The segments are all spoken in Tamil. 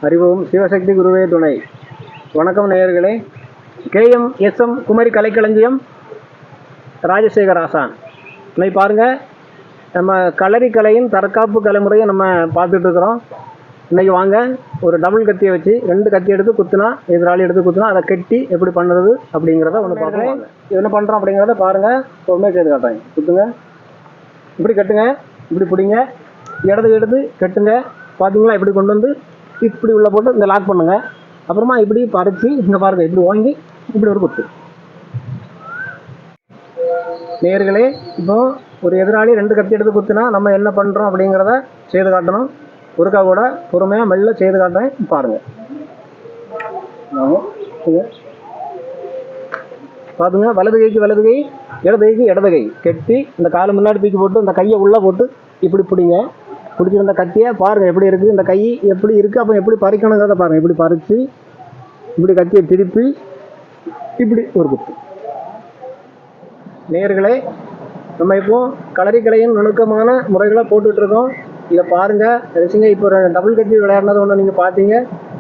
அறிவோம் சிவசக்தி குருவே துணை. வணக்கம் நேயர்களே. KMSM குமரி கலைக்களஞ்சியம் ராஜசேகர் ஆசான். இன்னைக்கு பாருங்கள், நம்ம களரி கலையின் தற்காப்பு கலைமுறையை நம்ம பார்த்துட்ருக்குறோம். இன்றைக்கி வாங்க, ஒரு டபுள் கத்தியை வச்சு 2 கத்தி எடுத்து குத்துனா, எதிராளி எடுத்து குத்துனா அதை கட்டி எப்படி பண்ணுறது அப்படிங்கிறத ஒன்று பார்க்கலாம். இது என்ன பண்ணுறோம் அப்படிங்கிறத பாருங்கள். பொறுமையாக செய்து காட்டுறாங்க. குத்துங்க, இப்படி கட்டுங்க, இப்படி பிடிங்க, இடது எடுத்து கட்டுங்க. பார்த்தீங்களா, இப்படி கொண்டு வந்து இப்படி உள்ள போட்டு இந்த லாக் பண்ணுங்க. அப்புறமா இப்படி பறித்து இங்கே பாருங்கள், இப்படி வாங்கி இப்படி ஒரு குத்து. நேயர்களே, இப்போ ஒரு எதிராளி 2 கத்தி எடுத்து குத்துனா நம்ம என்ன பண்ணுறோம் அப்படிங்கிறத செய்து காட்டணும். ஒருக்கா கூட பொறுமையாக மெல்ல செய்து காட்டுறேன், பாருங்கள். பார்த்துங்க, வலது கைக்கு வலது கை, இடது கைக்கு இடது கை கட்டி இந்த காலை முன்னாடி தூக்கி போட்டு இந்த கையை உள்ளே போட்டு இப்படி பிடிங்க. பிடிச்சிருந்த கத்தியை பாருங்கள் எப்படி இருக்குது, இந்த கை எப்படி இருக்குது, அப்போ எப்படி பறிக்கணுங்கிறத பாருங்கள். இப்படி பறித்து இப்படி கத்தியை திருப்பி இப்படி ஒரு குத்து. நேயர்களே, நம்ம இப்போது களரி கலையின் நுணுக்கமான முறைகளை போட்டுட்ருக்கோம். இதை பாருங்கள், ரசிங்க. இப்போ டபுள் கத்தி விளையாடுனது ஒன்று நீங்கள் பார்த்தீங்க.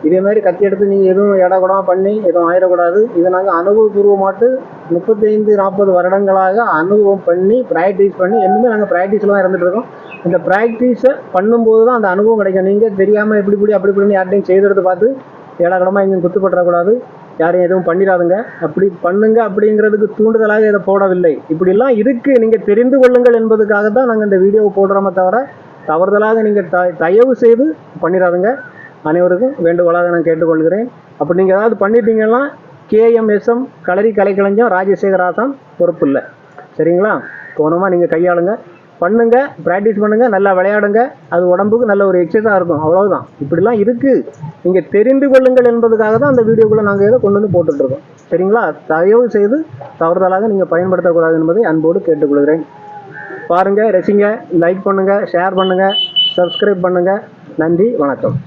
இதேமாதிரி கத்தி எடுத்து நீங்கள் எதுவும் இடக்கூடாம பண்ணி எதுவும் ஆயிடக்கூடாது. இதை நாங்கள் அனுபவபூர்வமாட்டு 35-40 வருடங்களாக அனுபவம் பண்ணி ப்ராக்டிஸ் பண்ணி இன்னுமே நாங்கள் ப்ராக்டிஸில் தான் இருந்துகிட்ருக்கோம். இந்த ப்ராக்டிஸை பண்ணும்போது தான் அந்த அனுபவம் கிடைக்கும். நீங்கள் தெரியாமல் இப்படி அப்படி இப்படின்னு யார்ட்டையும் செய்தெடுத்து பார்த்து ஏடாகடமாக எங்கேயும் குத்துப்பட்டுறக்கூடாது. யாரையும் எதுவும் பண்ணிடாதுங்க. அப்படி பண்ணுங்க அப்படிங்கிறதுக்கு தூண்டுதலாக இதை போடவில்லை. இப்படிலாம் இருக்குது, நீங்கள் தெரிந்து கொள்ளுங்கள் என்பதுக்காக தான் நாங்கள் இந்த வீடியோவை போடுறோமே தவிர தவறுதலாக நீங்கள் தயவு செய்து பண்ணிடாதுங்க. அனைவருக்கும் வேண்டுகோளாக நான் கேட்டுக்கொள்கிறேன். அப்படி நீங்கள் ஏதாவது பண்ணிட்டீங்கன்னா KMSM களரி கலைக்களஞ்சியம் ராஜசேகர் ஆசான் பொறுப்பு இல்லை. சரிங்களா? கவனமாக நீங்கள் கையாளுங்க, பண்ணுங்க, ப்ராக்டிஸ் பண்ணுங்கள், நல்லா விளையாடுங்க. அது உடம்புக்கு நல்ல ஒரு எக்ஸசைஸாக இருக்கும். அவ்வளோதான். இப்படிலாம் இருக்குது, நீங்கள் தெரிந்து கொள்ளுங்கள் என்பதுக்காக தான் அந்த வீடியோக்குள்ளே நாங்கள் இதை கொண்டு வந்து போட்டுட்ருக்கோம். சரிங்களா? தயவு செய்து தவறுதலாக நீங்கள் பயன்படுத்தக்கூடாது என்பதை அன்போடு கேட்டுக்கொள்கிறேன். பாருங்கள், ரசிங்க, லைக் பண்ணுங்கள், ஷேர் பண்ணுங்கள், சப்ஸ்கிரைப் பண்ணுங்கள். நன்றி, வணக்கம்.